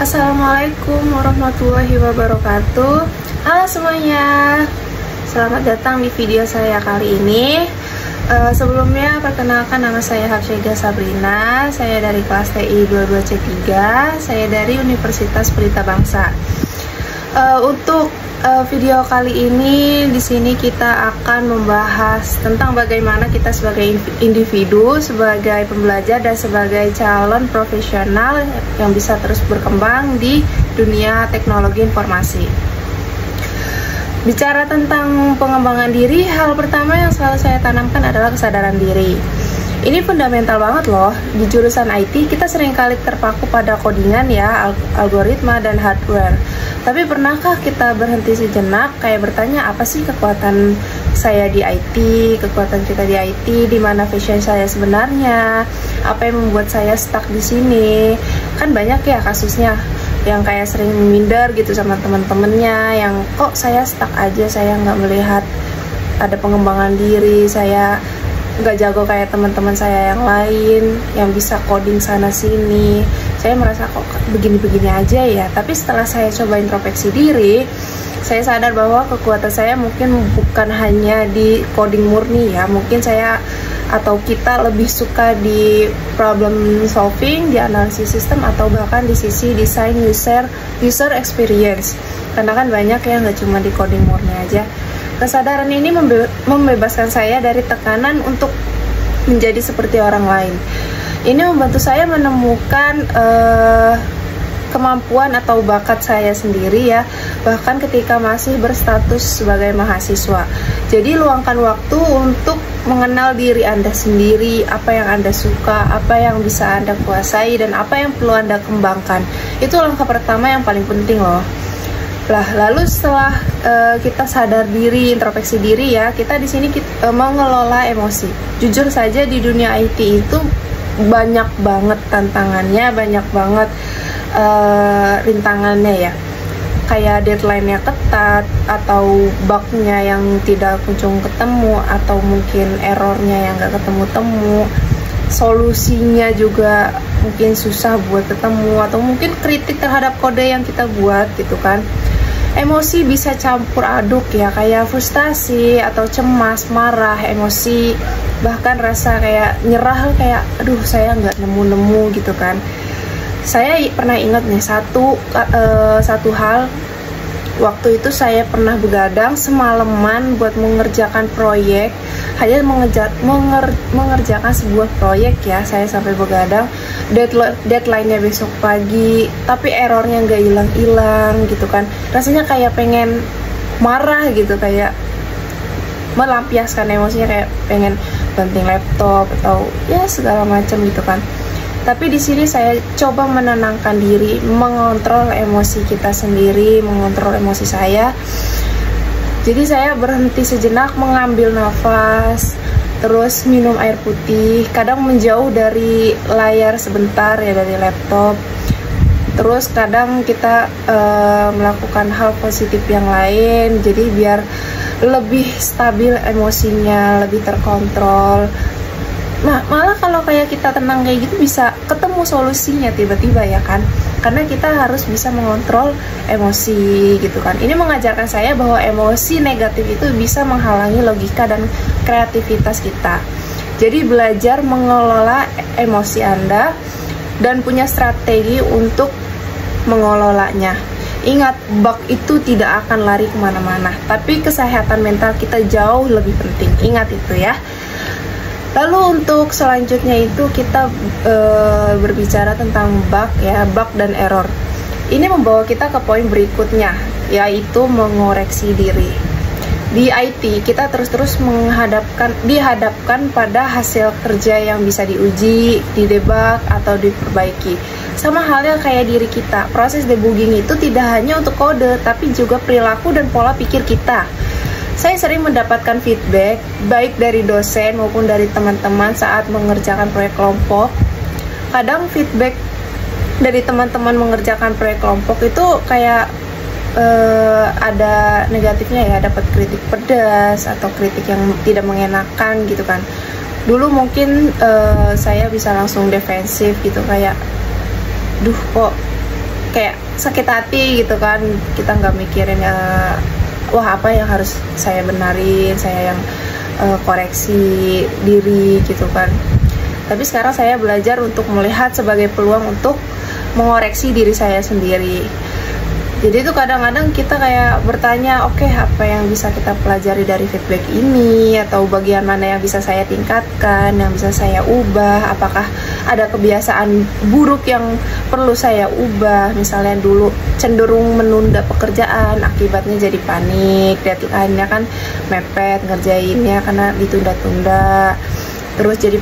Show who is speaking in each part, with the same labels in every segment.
Speaker 1: Assalamualaikum warahmatullahi wabarakatuh. Halo semuanya, selamat datang di video saya kali ini. Sebelumnya perkenalkan, nama saya Hafsyega Sabrina. Saya dari kelas TI 22C3. Saya dari Universitas Pelita Bangsa. Untuk video kali ini, di sini kita akan membahas tentang bagaimana kita sebagai individu, sebagai pembelajar, dan sebagai calon profesional yang bisa terus berkembang di dunia teknologi informasi. Bicara tentang pengembangan diri, hal pertama yang selalu saya tanamkan adalah kesadaran diri. Ini fundamental banget loh. Di jurusan IT, kita seringkali terpaku pada codingan ya, algoritma dan hardware. Tapi pernahkah kita berhenti sejenak, kayak bertanya apa sih kekuatan saya di IT, kekuatan kita di IT, di mana passion saya sebenarnya, apa yang membuat saya stuck di sini? Kan banyak ya kasusnya yang kayak sering minder gitu sama teman-temannya, yang kok saya stuck aja, saya nggak melihat ada pengembangan diri, saya nggak jago kayak teman-teman saya yang lain yang bisa coding sana sini. Saya merasa kok begini-begini aja ya. Tapi setelah saya coba introspeksi diri, saya sadar bahwa kekuatan saya mungkin bukan hanya di coding murni ya. Mungkin saya atau kita lebih suka di problem solving, di analisis sistem, atau bahkan di sisi desain user experience. Karena kan banyak ya, nggak cuma di coding murni aja. Kesadaran ini membebaskan saya dari tekanan untuk menjadi seperti orang lain. Ini membantu saya menemukan kemampuan atau bakat saya sendiri ya, bahkan ketika masih berstatus sebagai mahasiswa. Jadi luangkan waktu untuk mengenal diri Anda sendiri, apa yang Anda suka, apa yang bisa Anda kuasai, dan apa yang perlu Anda kembangkan. Itu langkah pertama yang paling penting loh. Lalu setelah kita sadar diri, introspeksi diri ya, kita di sini mengelola emosi. Jujur saja di dunia IT itu banyak banget tantangannya, banyak banget rintangannya ya. Kayak deadline-nya ketat, atau bug-nya yang tidak kunjung ketemu, atau mungkin error-nya yang gak ketemu-temu. Solusinya juga mungkin susah buat ketemu, atau mungkin kritik terhadap kode yang kita buat gitu kan. Emosi bisa campur aduk ya, kayak frustasi atau cemas, marah, emosi, bahkan rasa kayak nyerah, kayak aduh saya nggak nemu-nemu gitu kan. Saya pernah ingat nih satu hal. Waktu itu saya pernah begadang semalaman buat mengerjakan proyek, hanya mengerjakan sebuah proyek ya. Saya sampai begadang, deadline-nya besok pagi, tapi errornya nggak hilang-hilang gitu kan. Rasanya kayak pengen marah gitu, kayak melampiaskan emosinya, kayak pengen banting laptop atau ya segala macam gitu kan. Tapi di sini saya coba menenangkan diri, mengontrol emosi kita sendiri, mengontrol emosi saya. Jadi saya berhenti sejenak, mengambil nafas, terus minum air putih, kadang menjauh dari layar sebentar ya, dari laptop. Terus kadang kita melakukan hal positif yang lain, jadi biar lebih stabil emosinya, lebih terkontrol. Nah, malah kalau kayak kita tenang kayak gitu, bisa ketemu solusinya tiba-tiba ya kan. Karena kita harus bisa mengontrol emosi gitu kan. Ini mengajarkan saya bahwa emosi negatif itu bisa menghalangi logika dan kreativitas kita. Jadi belajar mengelola emosi Anda dan punya strategi untuk mengelolanya. Ingat, bug itu tidak akan lari kemana-mana, tapi kesehatan mental kita jauh lebih penting. Ingat itu ya. Lalu untuk selanjutnya itu kita berbicara tentang bug ya, bug dan error. Ini membawa kita ke poin berikutnya, yaitu mengoreksi diri. Di IT kita terus-terus dihadapkan pada hasil kerja yang bisa diuji, didebug atau diperbaiki. Sama halnya kayak diri kita, proses debugging itu tidak hanya untuk kode, tapi juga perilaku dan pola pikir kita. Saya sering mendapatkan feedback, baik dari dosen maupun dari teman-teman saat mengerjakan proyek kelompok. Kadang feedback dari teman-teman mengerjakan proyek kelompok itu kayak ada negatifnya ya, dapat kritik pedas atau kritik yang tidak mengenakan gitu kan. Dulu mungkin saya bisa langsung defensif gitu, kayak duh kok kayak sakit hati gitu kan, kita nggak mikirin wah apa yang harus saya benarin, saya yang koreksi diri gitu kan. Tapi sekarang saya belajar untuk melihat sebagai peluang untuk mengoreksi diri saya sendiri. Jadi itu kadang-kadang kita kayak bertanya, oke, apa yang bisa kita pelajari dari feedback ini, atau bagian mana yang bisa saya tingkatkan, yang bisa saya ubah, apakah ada kebiasaan buruk yang perlu saya ubah. Misalnya dulu cenderung menunda pekerjaan, akibatnya jadi panik, deadline-nya kan mepet ngerjainnya karena ditunda-tunda, terus jadi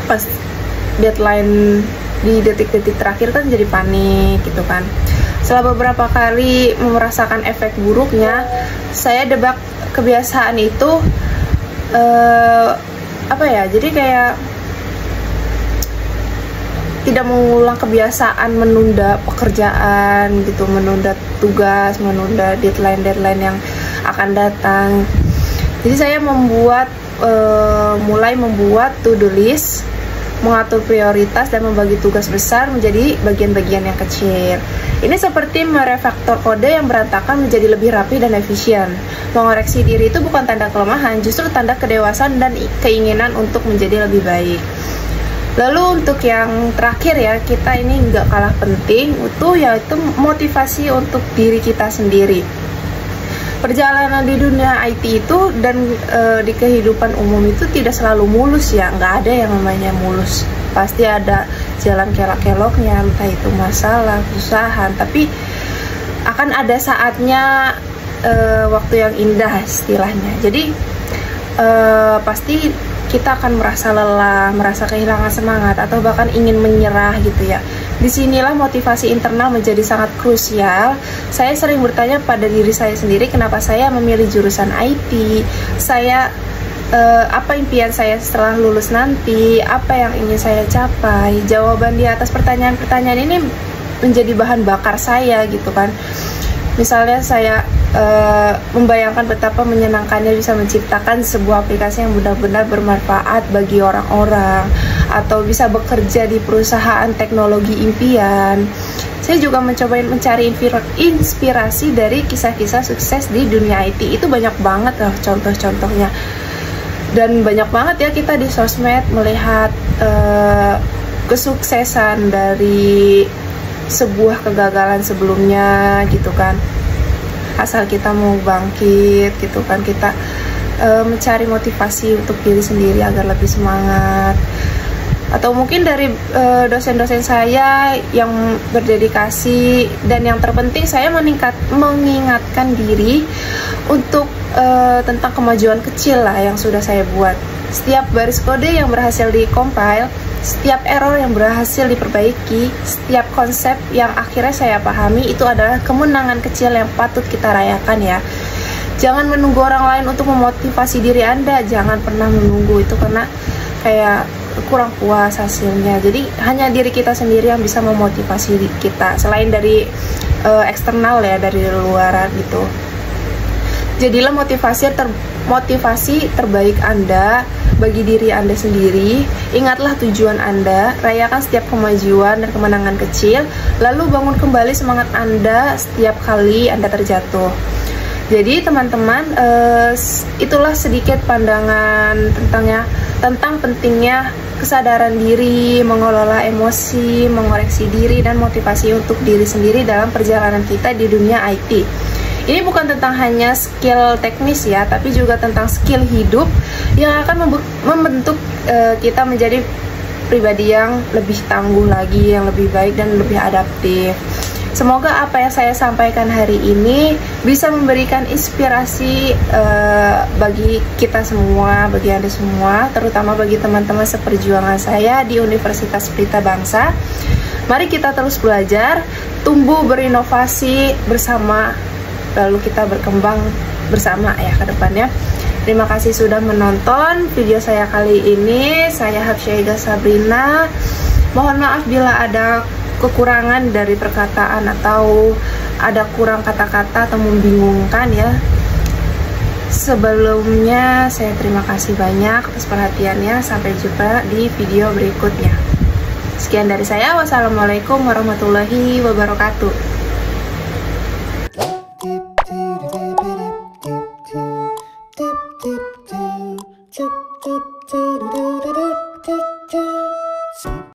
Speaker 1: pas deadline di detik-detik terakhir kan jadi panik gitu kan. Setelah beberapa kali merasakan efek buruknya, saya debak kebiasaan itu jadi kayak tidak mengulang kebiasaan menunda pekerjaan gitu, menunda tugas, menunda deadline yang akan datang. Jadi saya mulai membuat to-do list, mengatur prioritas dan membagi tugas besar menjadi bagian-bagian yang kecil. Ini seperti merefaktor kode yang berantakan menjadi lebih rapi dan efisien. Mengoreksi diri itu bukan tanda kelemahan, justru tanda kedewasaan dan keinginan untuk menjadi lebih baik. Lalu untuk yang terakhir ya, kita ini nggak kalah penting, yaitu motivasi untuk diri kita sendiri. Perjalanan di dunia IT itu dan di kehidupan umum itu tidak selalu mulus ya, nggak ada yang namanya mulus. Pasti ada jalan kelak-keloknya, entah itu masalah, kesusahan, tapi akan ada saatnya waktu yang indah istilahnya. Jadi pasti kita akan merasa lelah, merasa kehilangan semangat, atau bahkan ingin menyerah gitu ya. Disinilah motivasi internal menjadi sangat krusial. Saya sering bertanya pada diri saya sendiri, kenapa saya memilih jurusan IT, apa impian saya setelah lulus nanti, apa yang ingin saya capai. Jawaban di atas pertanyaan-pertanyaan ini menjadi bahan bakar saya gitu kan. Misalnya saya membayangkan betapa menyenangkannya bisa menciptakan sebuah aplikasi yang benar-benar bermanfaat bagi orang-orang, atau bisa bekerja di perusahaan teknologi impian. Saya juga mencoba mencari inspirasi dari kisah-kisah sukses di dunia IT. Itu banyak banget loh contoh-contohnya. Dan banyak banget ya kita di sosmed melihat kesuksesan dari sebuah kegagalan sebelumnya gitu kan. Asal kita mau bangkit gitu kan, kita mencari motivasi untuk diri sendiri agar lebih semangat. Atau mungkin dari dosen-dosen saya yang berdedikasi, dan yang terpenting saya mengingatkan diri untuk tentang kemajuan kecil lah yang sudah saya buat. Setiap baris kode yang berhasil di-compile, setiap error yang berhasil diperbaiki, setiap konsep yang akhirnya saya pahami, itu adalah kemenangan kecil yang patut kita rayakan ya. Jangan menunggu orang lain untuk memotivasi diri Anda, jangan pernah menunggu itu, karena kayak kurang puas hasilnya. Jadi hanya diri kita sendiri yang bisa memotivasi kita, selain dari eksternal ya, dari luar gitu. Jadilah motivasi terbaik Anda bagi diri Anda sendiri. Ingatlah tujuan Anda, rayakan setiap kemajuan dan kemenangan kecil, lalu bangun kembali semangat Anda setiap kali Anda terjatuh. Jadi teman-teman, itulah sedikit pandangan tentang pentingnya kesadaran diri, mengelola emosi, mengoreksi diri, dan motivasi untuk diri sendiri dalam perjalanan kita di dunia IT. Ini bukan tentang hanya skill teknis ya, tapi juga tentang skill hidup yang akan membentuk kita menjadi pribadi yang lebih tangguh lagi, yang lebih baik dan lebih adaptif. Semoga apa yang saya sampaikan hari ini bisa memberikan inspirasi bagi kita semua, bagi Anda semua, terutama bagi teman-teman seperjuangan saya di Universitas Pelita Bangsa. Mari kita terus belajar, tumbuh, berinovasi bersama, lalu kita berkembang bersama ya ke depannya. Terima kasih sudah menonton video saya kali ini. Saya Hafsyaidah Sabrina. Mohon maaf bila ada kekurangan dari perkataan atau ada kurang kata-kata atau membingungkan ya. Sebelumnya saya terima kasih banyak atas perhatiannya. Sampai jumpa di video berikutnya. Sekian dari saya, wassalamualaikum warahmatullahi wabarakatuh.